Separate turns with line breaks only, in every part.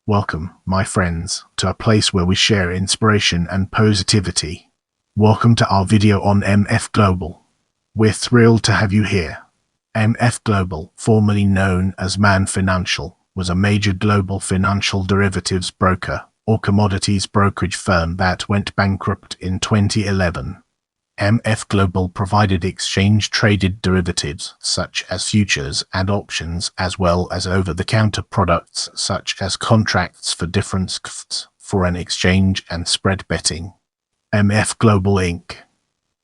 Welcome, my friends, to a place where we share inspiration and positivity. Welcome to our video on MF Global. We're thrilled to have you here. MF Global, formerly known as Man Financial, was a major global financial derivatives broker or commodities brokerage firm that went bankrupt in 2011. MF Global provided exchange-traded derivatives such as futures and options, as well as over-the-counter products such as contracts for different CFDs, foreign exchange and spread betting. MF Global Inc.,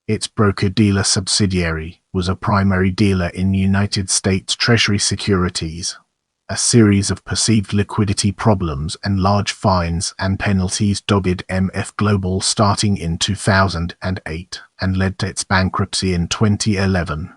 its broker-dealer subsidiary, was a primary dealer in United States Treasury securities. A series of perceived liquidity problems and large fines and penalties dogged MF Global starting in 2008 and led to its bankruptcy in 2011.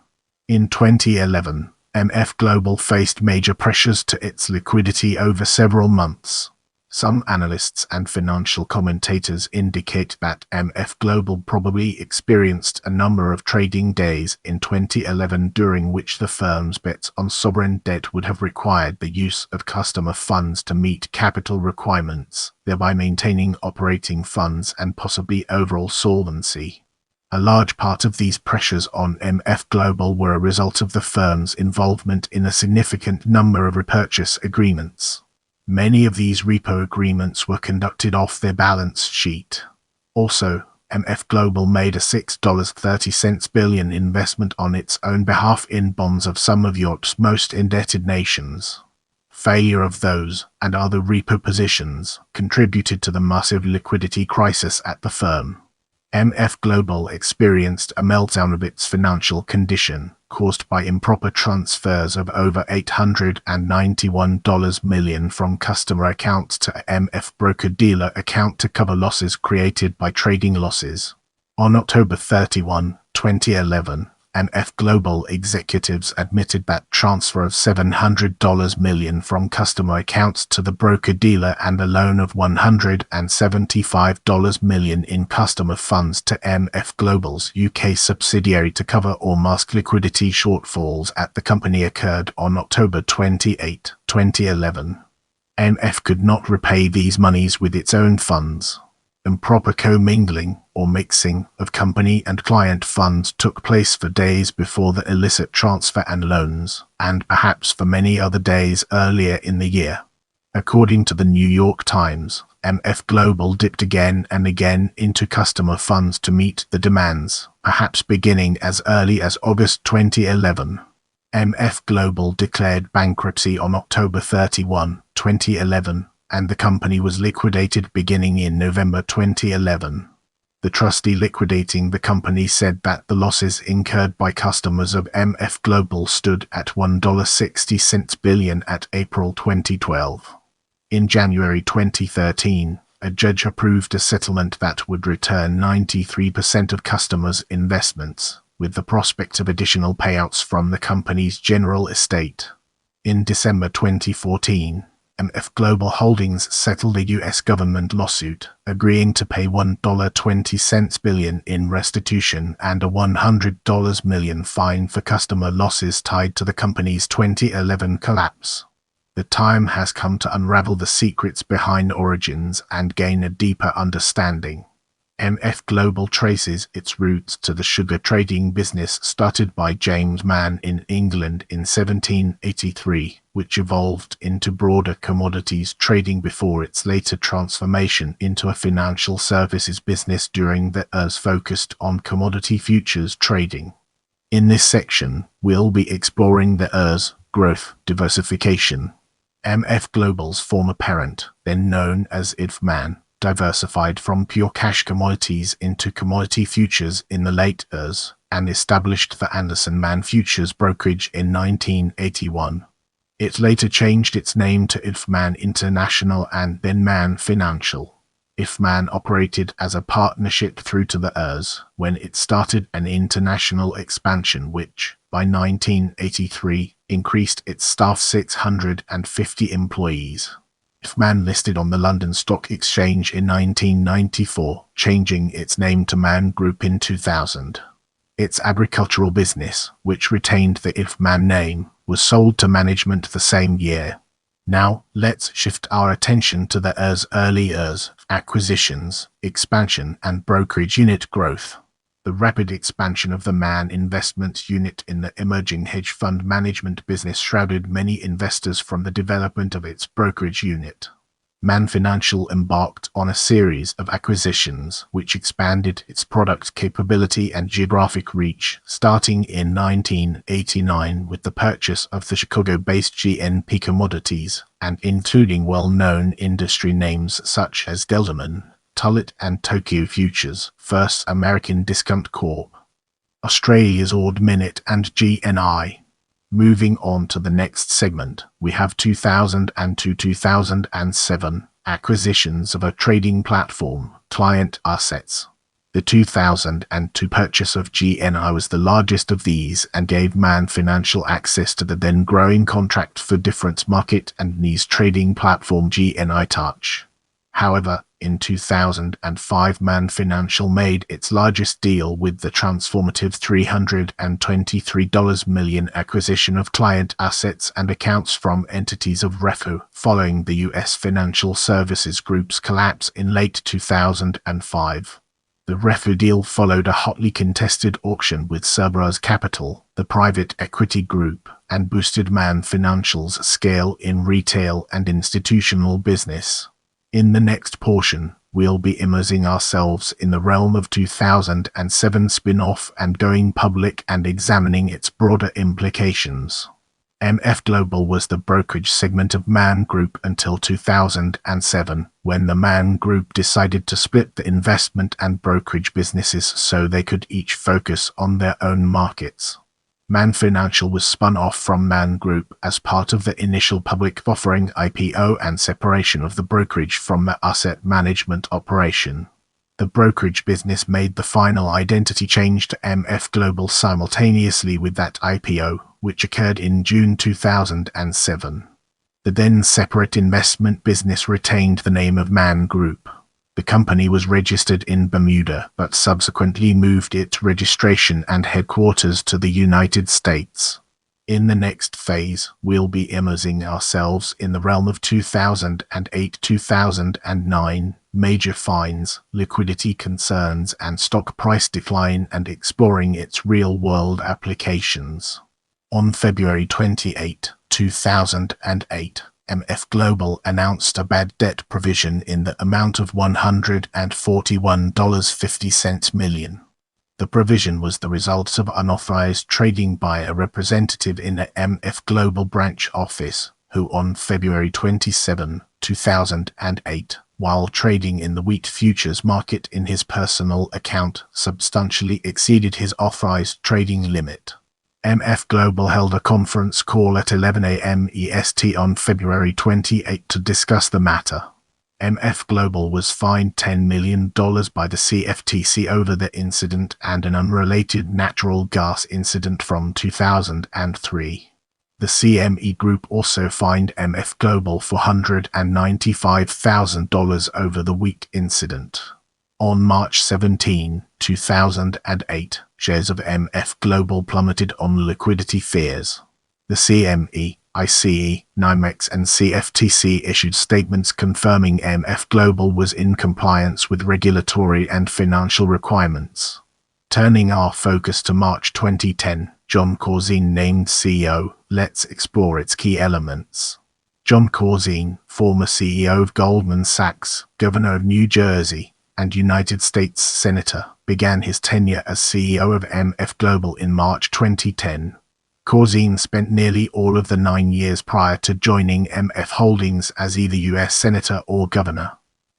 In 2011, MF Global faced major pressures to its liquidity over several months. Some analysts and financial commentators indicate that MF Global probably experienced a number of trading days in 2011 during which the firm's bets on sovereign debt would have required the use of customer funds to meet capital requirements, thereby maintaining operating funds and possibly overall solvency. A large part of these pressures on MF Global were a result of the firm's involvement in a significant number of repurchase agreements. Many of these repo agreements were conducted off their balance sheet. Also, MF Global made a $6.30 billion investment on its own behalf in bonds of some of Europe's most indebted nations. Failure of those and other repo positions contributed to the massive liquidity crisis at the firm. MF Global experienced a meltdown of its financial condition, caused by improper transfers of over $891 million from customer accounts to MF broker-dealer account to cover losses created by trading losses. On October 31, 2011, MF Global executives admitted that transfer of $700 million from customer accounts to the broker-dealer and a loan of $175 million in customer funds to MF Global's UK subsidiary to cover or mask liquidity shortfalls at the company occurred on October 28, 2011. MF could not repay these monies with its own funds. Improper commingling or mixing of company and client funds took place for days before the illicit transfer and loans, and perhaps for many other days earlier in the year. According to the New York Times, MF Global dipped again and again into customer funds to meet the demands, perhaps beginning as early as August 2011. MF Global declared bankruptcy on October 31, 2011. And the company was liquidated beginning in November 2011. The trustee liquidating the company said that the losses incurred by customers of MF Global stood at $1.60 billion at April 2012. In January 2013, a judge approved a settlement that would return 93% of customers' investments, with the prospect of additional payouts from the company's general estate. In December 2014, MF Global Holdings settled a U.S. government lawsuit, agreeing to pay $1.20 billion in restitution and a $100 million fine for customer losses tied to the company's 2011 collapse. The time has come to unravel the secrets behind origins and gain a deeper understanding. MF Global traces its roots to the sugar trading business started by James Mann in England in 1783, which evolved into broader commodities trading before its later transformation into a financial services business during the years focused on commodity futures trading. In this section, we'll be exploring the years growth diversification. MF Global's former parent, then known as IFMAN, diversified from pure cash commodities into commodity futures in the late years, and established the Anderson Man Futures brokerage in 1981. It later changed its name to IFMAN International and then Man Financial. IFMAN operated as a partnership through to the years, when it started an international expansion which, by 1983, increased its staff 650 employees. IFMAN listed on the London Stock Exchange in 1994, changing its name to Man Group in 2000. Its agricultural business, which retained the IFMAN name, was sold to management the same year. Now, let's shift our attention to the early years: acquisitions, expansion, and brokerage unit growth. The rapid expansion of the Man Investment Unit in the emerging hedge fund management business shrouded many investors from the development of its brokerage unit. Man Financial embarked on a series of acquisitions which expanded its product capability and geographic reach, starting in 1989 with the purchase of the Chicago-based GNP Commodities, and including well-known industry names such as Delderman, Tullett and Tokyo Futures, First American Discount Corp., Australia's Ord Minnett and GNI. Moving on to the next segment, we have 2002-2007 acquisitions of a trading platform, client assets. The 2002 purchase of GNI was the largest of these and gave Man Financial access to the then growing contract for difference market and niche trading platform GNI Touch. However, in 2005 Man Financial made its largest deal with the transformative $323 million acquisition of client assets and accounts from entities of repo, following the U.S. Financial Services Group's collapse in late 2005. The repo deal followed a hotly contested auction with Cerberus Capital, the private equity group, and boosted Man Financial's scale in retail and institutional business. In the next portion, we'll be immersing ourselves in the realm of 2007 spin-off and going public and examining its broader implications. MF Global was the brokerage segment of Man Group until 2007, when the Man Group decided to split the investment and brokerage businesses so they could each focus on their own markets. Man Financial was spun off from Man Group as part of the initial public offering IPO and separation of the brokerage from the asset management operation. The brokerage business made the final identity change to MF Global simultaneously with that IPO, which occurred in June 2007. The then separate investment business retained the name of Man Group. The company was registered in Bermuda, but subsequently moved its registration and headquarters to the United States. In the next phase, we'll be immersing ourselves in the realm of 2008-2009, major fines, liquidity concerns, and stock price decline, and exploring its real-world applications. On February 28, 2008, MF Global announced a bad debt provision in the amount of $141.50 million. The provision was the result of unauthorized trading by a representative in the MF Global branch office, who on February 27, 2008, while trading in the wheat futures market in his personal account, substantially exceeded his authorized trading limit. MF Global held a conference call at 11 a.m. EST on February 28 to discuss the matter. MF Global was fined $10 million by the CFTC over the incident and an unrelated natural gas incident from 2003. The CME Group also fined MF Global $495,000 over the wheat incident. On March 17, 2008, shares of MF Global plummeted on liquidity fears. The CME, ICE, NYMEX and CFTC issued statements confirming MF Global was in compliance with regulatory and financial requirements. Turning our focus to March 2010, John Corzine named CEO. Let's explore its key elements. John Corzine, former CEO of Goldman Sachs, Governor of New Jersey, and United States Senator, began his tenure as CEO of MF Global in March 2010. Corzine spent nearly all of the 9 years prior to joining MF Holdings as either U.S. Senator or Governor.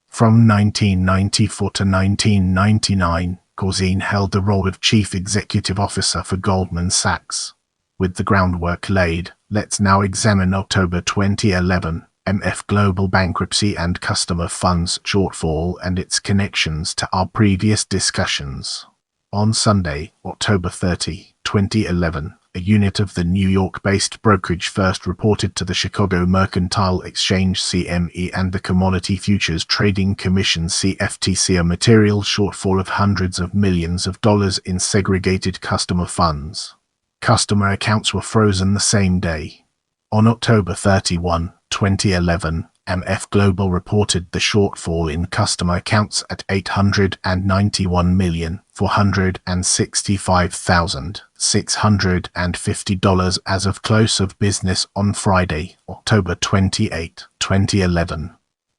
From 1994 to 1999, Corzine held the role of Chief Executive Officer for Goldman Sachs. With the groundwork laid, let's now examine October 2011. MF Global bankruptcy and customer funds shortfall and its connections to our previous discussions. On Sunday, October 30, 2011, a unit of the New York-based brokerage first reported to the Chicago Mercantile Exchange CME and the Commodity Futures Trading Commission CFTC a material shortfall of hundreds of millions of dollars in segregated customer funds. Customer accounts were frozen the same day. On October 31, 2011, MF Global reported the shortfall in customer accounts at $891,465,650 as of close of business on Friday, October 28, 2011.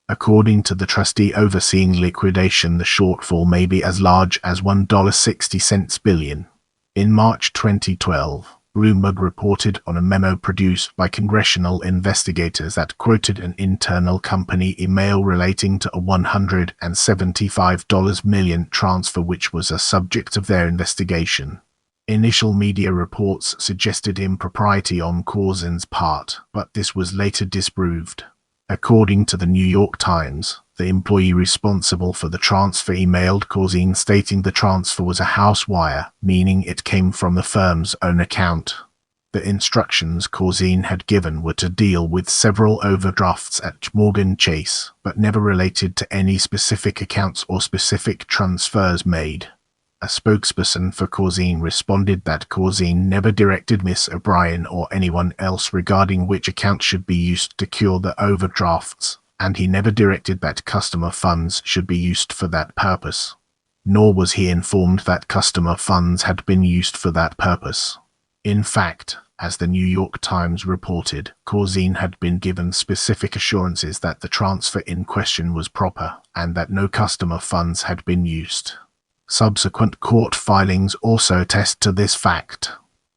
According to the trustee overseeing liquidation, the shortfall may be as large as $1.60 billion. In March 2012, Bloomberg reported on a memo produced by congressional investigators that quoted an internal company email relating to a $175 million transfer which was a subject of their investigation. Initial media reports suggested impropriety on Corzine's part, but this was later disproved. According to the New York Times, the employee responsible for the transfer emailed Corzine stating the transfer was a house wire, meaning it came from the firm's own account. The instructions Corzine had given were to deal with several overdrafts at Morgan Chase, but never related to any specific accounts or specific transfers made. A spokesperson for Corzine responded that Corzine never directed Miss O'Brien or anyone else regarding which account should be used to cure the overdrafts, and he never directed that customer funds should be used for that purpose. Nor was he informed that customer funds had been used for that purpose. In fact, as the New York Times reported, Corzine had been given specific assurances that the transfer in question was proper, and that no customer funds had been used. Subsequent court filings also attest to this fact.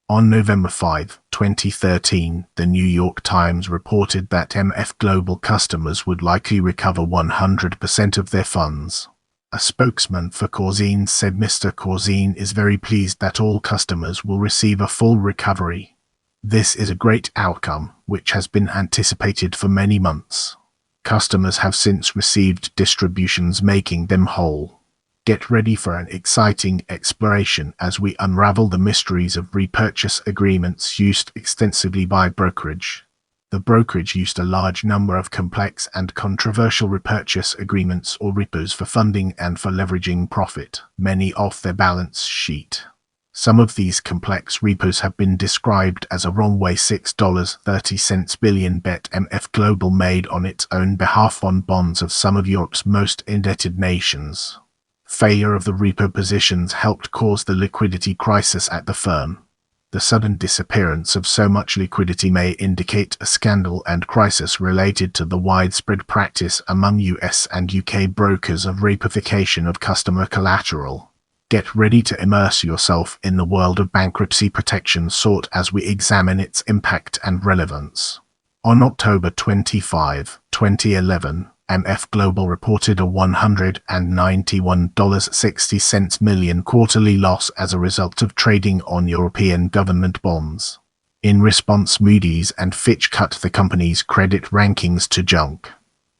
On November 5, 2013, the New York Times reported that MF Global customers would likely recover 100% of their funds. A spokesman for Corzine said Mr. Corzine is very pleased that all customers will receive a full recovery. This is a great outcome, which has been anticipated for many months. Customers have since received distributions making them whole. Get ready for an exciting exploration as we unravel the mysteries of repurchase agreements used extensively by brokerage. The brokerage used a large number of complex and controversial repurchase agreements or repos for funding and for leveraging profit, many off their balance sheet. Some of these complex repos have been described as a wrong-way $6.30 billion bet MF Global made on its own behalf on bonds of some of Europe's most indebted nations. Failure of the repo positions helped cause the liquidity crisis at the firm. The sudden disappearance of so much liquidity may indicate a scandal and crisis related to the widespread practice among US and UK brokers of repoification of customer collateral. Get ready to immerse yourself in the world of bankruptcy protection sought as we examine its impact and relevance. On October 25, 2011, MF Global reported a $191.60 million quarterly loss as a result of trading on European government bonds. In response, Moody's and Fitch cut the company's credit rankings to junk.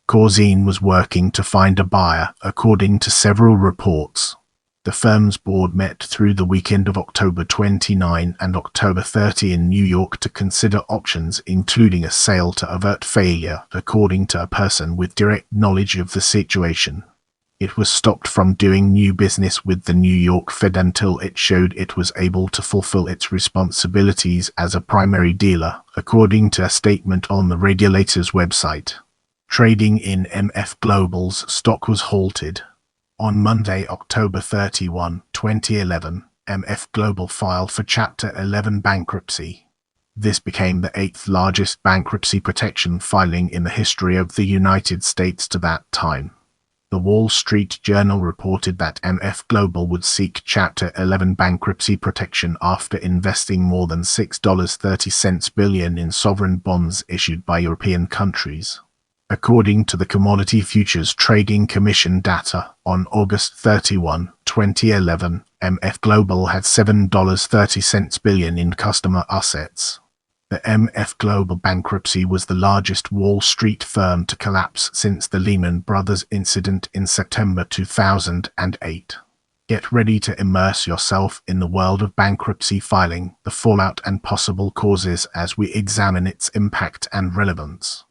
Corzine was working to find a buyer, according to several reports. The firm's board met through the weekend of October 29 and October 30 in New York to consider options, including a sale to avert failure, according to a person with direct knowledge of the situation. It was stopped from doing new business with the New York Fed until it showed it was able to fulfill its responsibilities as a primary dealer, according to a statement on the regulator's website. Trading in MF Global's stock was halted. On Monday, October 31, 2011, MF Global filed for Chapter 11 bankruptcy. This became the 8th largest bankruptcy protection filing in the history of the United States to that time. The Wall Street Journal reported that MF Global would seek Chapter 11 bankruptcy protection after investing more than $6.30 billion in sovereign bonds issued by European countries. According to the Commodity Futures Trading Commission data, on August 31, 2011, MF Global had $7.30 billion in customer assets. The MF Global bankruptcy was the largest Wall Street firm to collapse since the Lehman Brothers incident in September 2008. Get ready to immerse yourself in the world of bankruptcy filing, the fallout and possible causes as we examine its impact and relevance.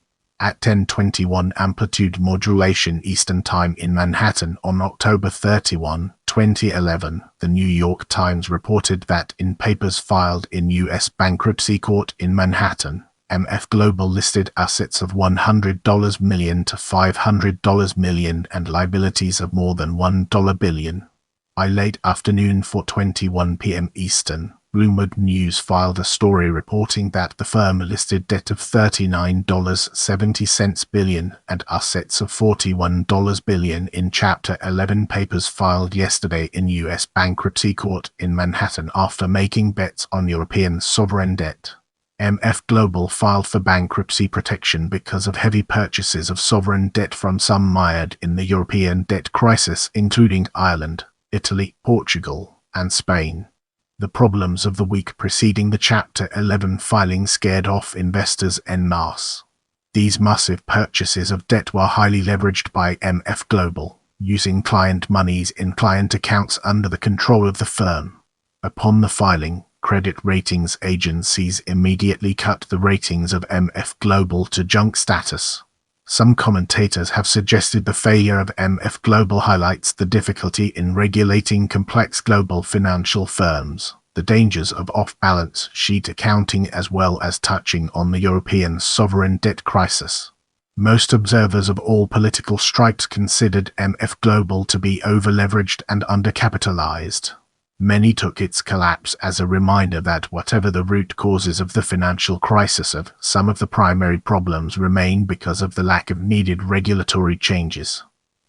At 10:21 amplitude modulation Eastern Time in Manhattan on October 31, 2011, the New York Times reported that in papers filed in U.S. bankruptcy court in Manhattan, MF Global listed assets of $100 million to $500 million and liabilities of more than $1 billion. By late afternoon, 4:21 p.m. Eastern, Bloomberg News filed a story reporting that the firm listed debt of $39.70 billion and assets of $41 billion in Chapter 11 papers filed yesterday in U.S. bankruptcy court in Manhattan after making bets on European sovereign debt. MF Global filed for bankruptcy protection because of heavy purchases of sovereign debt from some mired in the European debt crisis, including Ireland, Italy, Portugal, and Spain. The problems of the week preceding the Chapter 11 filing scared off investors en masse. These massive purchases of debt were highly leveraged by MF Global, using client monies in client accounts under the control of the firm. Upon the filing, credit ratings agencies immediately cut the ratings of MF Global to junk status. Some commentators have suggested the failure of MF Global highlights the difficulty in regulating complex global financial firms, the dangers of off-balance sheet accounting, as well as touching on the European sovereign debt crisis. Most observers of all political stripes considered MF Global to be over-leveraged and undercapitalized. Many took its collapse as a reminder that whatever the root causes of the financial crisis, some of the primary problems remain because of the lack of needed regulatory changes.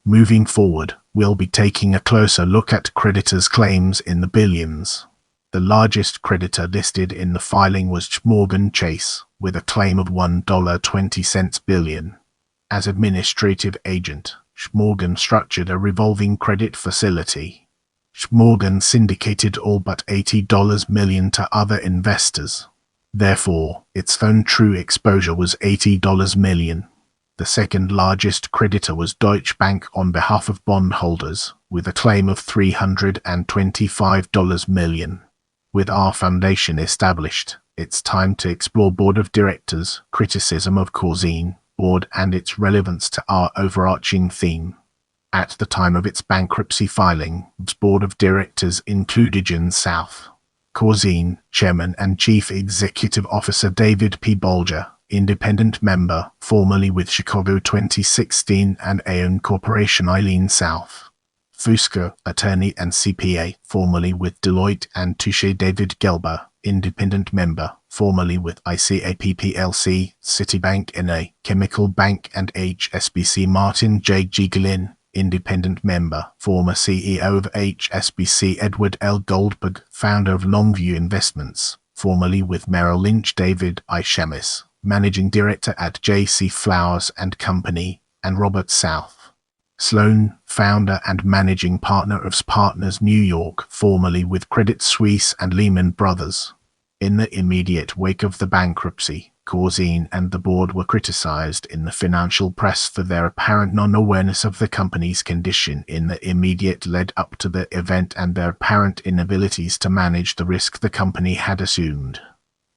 Moving forward, we'll be taking a closer look at creditors' claims in the billions. The largest creditor listed in the filing was Morgan Chase, with a claim of $1.20 billion. As administrative agent, Morgan structured a revolving credit facility. Morgan syndicated all but $80 million to other investors. Therefore, its own true exposure was $80 million. The second largest creditor was Deutsche Bank on behalf of bondholders, with a claim of $325 million. With our foundation established, it's time to explore board of directors, criticism of Corzine board and its relevance to our overarching theme. At the time of its bankruptcy filing, its board of directors included Jan South, Corzine, Chairman and Chief Executive Officer David P. Bolger, independent member, formerly with Chicago 2016 and Aon Corporation Eileen South, Fusco, attorney and CPA, formerly with Deloitte and Touche David Gelber, independent member, formerly with ICAP plc, Citibank NA, Chemical Bank and HSBC Martin J. G. Glynn, independent member, former CEO of HSBC Edward L. Goldberg, founder of Longview Investments, formerly with Merrill Lynch David I. Shemis, managing director at J.C. Flowers and Company, and Robert South Sloan, founder and managing partner of Partners New York, formerly with Credit Suisse and Lehman Brothers. In the immediate wake of the bankruptcy, Corzine and the board were criticized in the financial press for their apparent non-awareness of the company's condition in the immediate lead-up to the event and their apparent inabilities to manage the risk the company had assumed.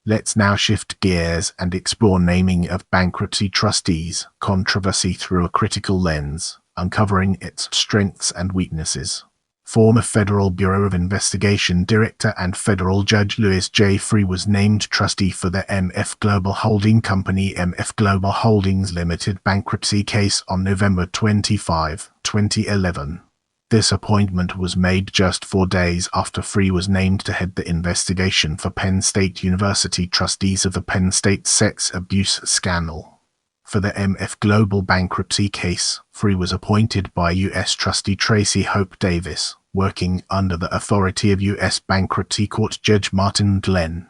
Let's now shift gears and explore naming of bankruptcy trustees controversy through a critical lens, uncovering its strengths and weaknesses. Former Federal Bureau of Investigation Director and Federal Judge Louis J. Freeh was named trustee for the MF Global Holding Company MF Global Holdings Limited bankruptcy case on November 25, 2011. This appointment was made just 4 days after Freeh was named to head the investigation for Penn State University trustees of the Penn State sex abuse scandal. For the MF Global bankruptcy case, Freeh was appointed by U.S. Trustee Tracy Hope Davis, working under the authority of U.S. Bankruptcy Court Judge Martin Glenn.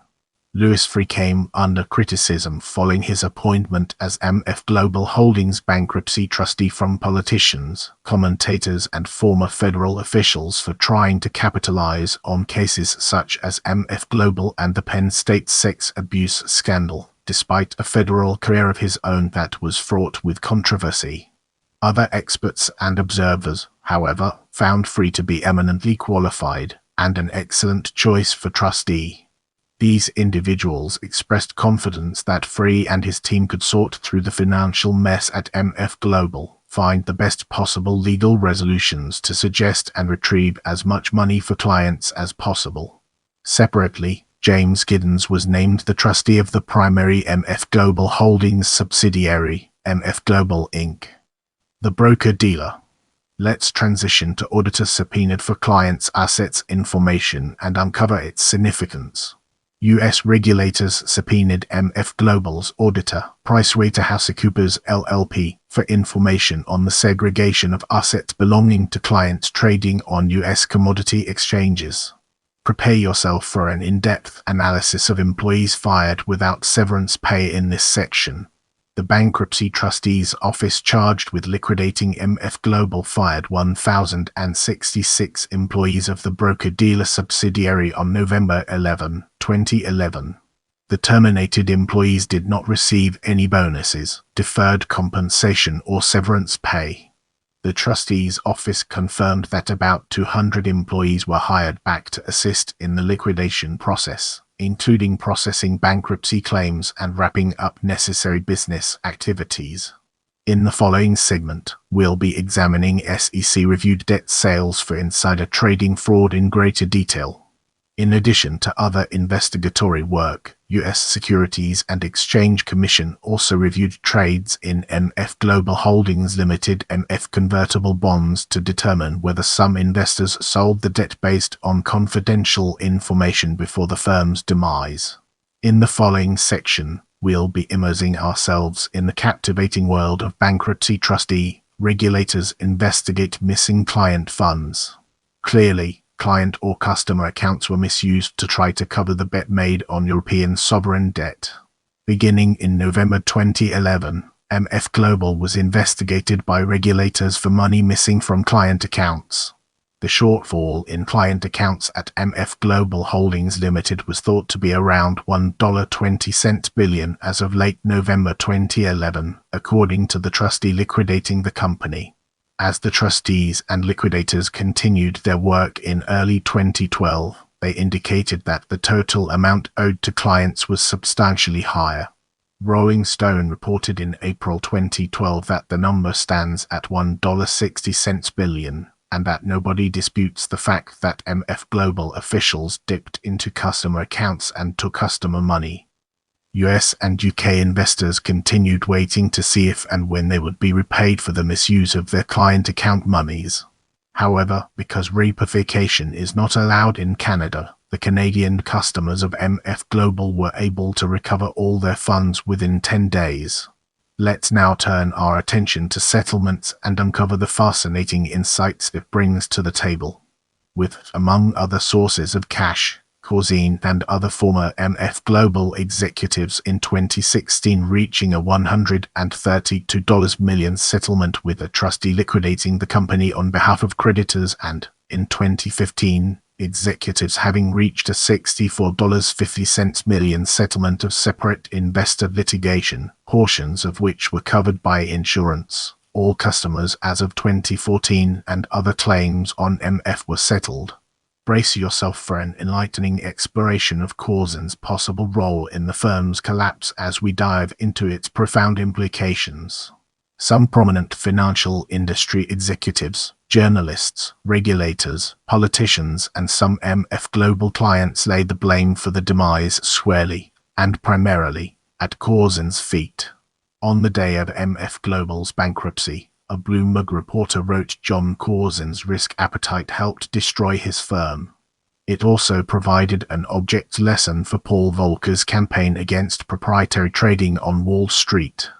Louis Freeh came under criticism following his appointment as MF Global Holdings bankruptcy trustee from politicians, commentators and former federal officials for trying to capitalize on cases such as MF Global and the Penn State sex abuse scandal, despite a federal career of his own that was fraught with controversy. Other experts and observers, however, found Freeh to be eminently qualified and an excellent choice for trustee. These individuals expressed confidence that Freeh and his team could sort through the financial mess at MF Global, find the best possible legal resolutions to suggest and retrieve as much money for clients as possible. Separately, James Giddens was named the trustee of the primary MF Global Holdings subsidiary, MF Global Inc. The broker-dealer. Let's transition to auditors subpoenaed for clients' assets information and uncover its significance. U.S. regulators subpoenaed MF Global's auditor, PricewaterhouseCoopers LLP, for information on the segregation of assets belonging to clients trading on U.S. commodity exchanges. Prepare yourself for an in-depth analysis of employees fired without severance pay in this section. The Bankruptcy Trustee's Office charged with liquidating MF Global fired 1,066 employees of the broker-dealer subsidiary on November 11, 2011. The terminated employees did not receive any bonuses, deferred compensation, or severance pay. The trustee's office confirmed that about 200 employees were hired back to assist in the liquidation process, including processing bankruptcy claims and wrapping up necessary business activities. In the following segment, we'll be examining SEC-reviewed debt sales for insider trading fraud in greater detail. In addition to other investigatory work, U.S. Securities and Exchange Commission also reviewed trades in MF Global Holdings Limited MF convertible bonds to determine whether some investors sold the debt based on confidential information before the firm's demise. In the following section, we'll be immersing ourselves in the captivating world of bankruptcy trustee. Regulators investigate missing client funds. Clearly, client or customer accounts were misused to try to cover the bet made on European sovereign debt. Beginning in November 2011, MF Global was investigated by regulators for money missing from client accounts. The shortfall in client accounts at MF Global Holdings Limited was thought to be around $1.20 billion as of late November 2011, according to the trustee liquidating the company. As the trustees and liquidators continued their work in early 2012, they indicated that the total amount owed to clients was substantially higher. Rolling Stone reported in April 2012 that the number stands at $1.60 billion, and that nobody disputes the fact that MF Global officials dipped into customer accounts and took customer money. US and UK investors continued waiting to see if and when they would be repaid for the misuse of their client account monies. However, because repoification is not allowed in Canada, the Canadian customers of MF Global were able to recover all their funds within 10 days. Let's now turn our attention to settlements and uncover the fascinating insights it brings to the table. With, among other sources of cash, Corzine and other former MF Global executives in 2016 reaching a $132 million settlement with a trustee liquidating the company on behalf of creditors, and, in 2015, executives having reached a $64.50 million settlement of separate investor litigation, portions of which were covered by insurance. All customers as of 2014 and other claims on MF were settled. Brace yourself for an enlightening exploration of Corzine's possible role in the firm's collapse as we dive into its profound implications. Some prominent financial industry executives, journalists, regulators, politicians, and some MF Global clients laid the blame for the demise squarely, and primarily, at Corzine's feet. On the day of MF Global's bankruptcy, a Bloomberg reporter wrote John Corzine's risk appetite helped destroy his firm. It also provided an object lesson for Paul Volcker's campaign against proprietary trading on Wall Street.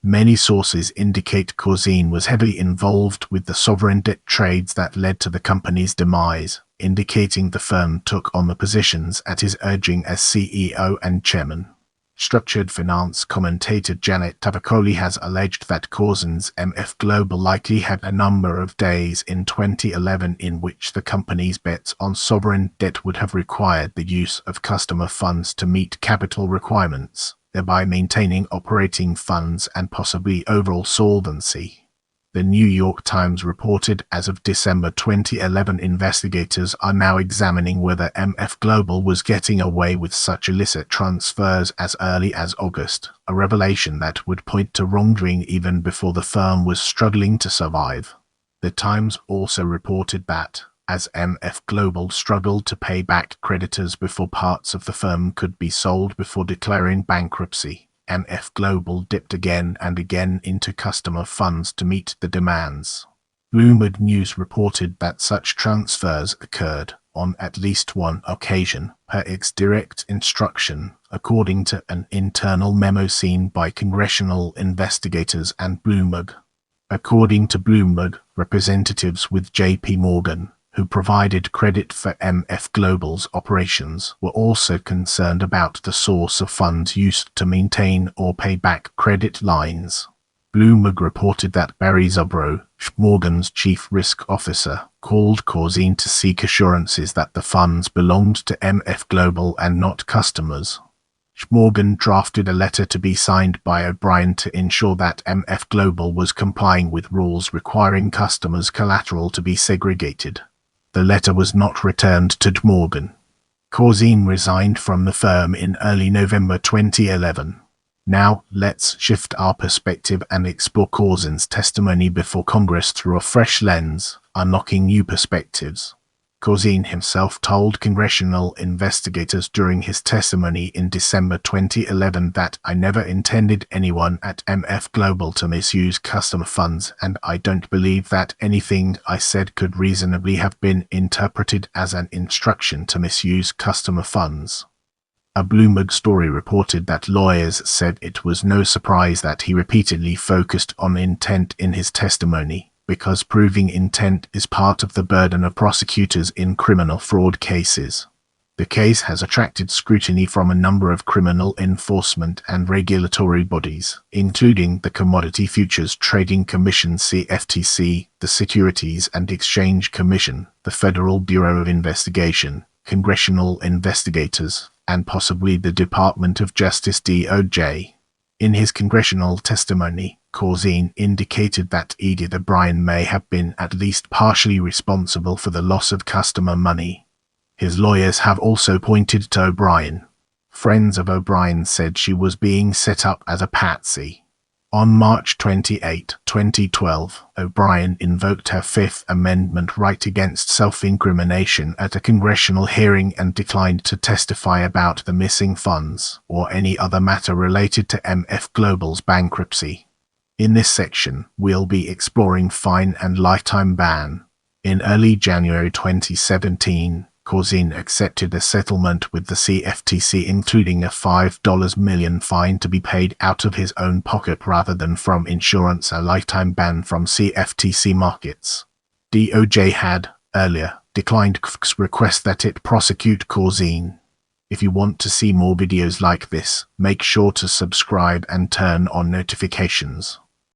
Many sources indicate Corzine was heavily involved with the sovereign debt trades that led to the company's demise, indicating the firm took on the positions at his urging as CEO and chairman. Structured finance commentator Janet Tavakoli has alleged that Corzine's MF Global likely had a number of days in 2011 in which the company's bets on sovereign debt would have required the use of customer funds to meet capital requirements, thereby maintaining operating funds and possibly overall solvency. The New York Times reported as of December 2011 investigators are now examining whether MF Global was getting away with such illicit transfers as early as August, a revelation that would point to wrongdoing even before the firm was struggling to survive. The Times also reported that, As MF Global struggled to pay back creditors before parts of the firm could be sold before declaring bankruptcy, MF Global dipped again and again into customer funds to meet the demands. Bloomberg News reported that such transfers occurred on at least one occasion per its direct instruction, according to an internal memo seen by congressional investigators and Bloomberg. According to Bloomberg, representatives with J.P. Morgan, who provided credit for MF Global's operations, were also concerned about the source of funds used to maintain or pay back credit lines. Bloomberg reported that Barry Zubrow, Morgan's chief risk officer, called Corzine to seek assurances that the funds belonged to MF Global and not customers. Morgan drafted a letter to be signed by O'Brien to ensure that MF Global was complying with rules requiring customers' collateral to be segregated. The letter was not returned to Morgan. Corzine resigned from the firm in early November 2011. Now, let's shift our perspective and explore Corzine's testimony before Congress through a fresh lens, unlocking new perspectives. Corzine himself told congressional investigators during his testimony in December 2011 that "I never intended anyone at MF Global to misuse customer funds, and I don't believe that anything I said could reasonably have been interpreted as an instruction to misuse customer funds." A Bloomberg story reported that lawyers said it was no surprise that he repeatedly focused on intent in his testimony, because proving intent is part of the burden of prosecutors in criminal fraud cases. The case has attracted scrutiny from a number of criminal enforcement and regulatory bodies, including the Commodity Futures Trading Commission (CFTC), the Securities and Exchange Commission, the Federal Bureau of Investigation, congressional investigators, and possibly the Department of Justice (DOJ). In his congressional testimony, Corzine indicated that Edith O'Brien may have been at least partially responsible for the loss of customer money. His lawyers have also pointed to O'Brien. Friends of O'Brien said she was being set up as a patsy. On March 28, 2012, O'Brien invoked her Fifth Amendment right against self-incrimination at a congressional hearing and declined to testify about the missing funds or any other matter related to MF Global's bankruptcy. In this section, we'll be exploring fine and lifetime ban. In early January 2017, Corzine accepted a settlement with the CFTC, including a $5 million fine to be paid out of his own pocket rather than from insurance, a lifetime ban from CFTC markets. DOJ had, earlier, declined CFTC's request that it prosecute Corzine. If you want to see more videos like this, make sure to subscribe and turn on notifications.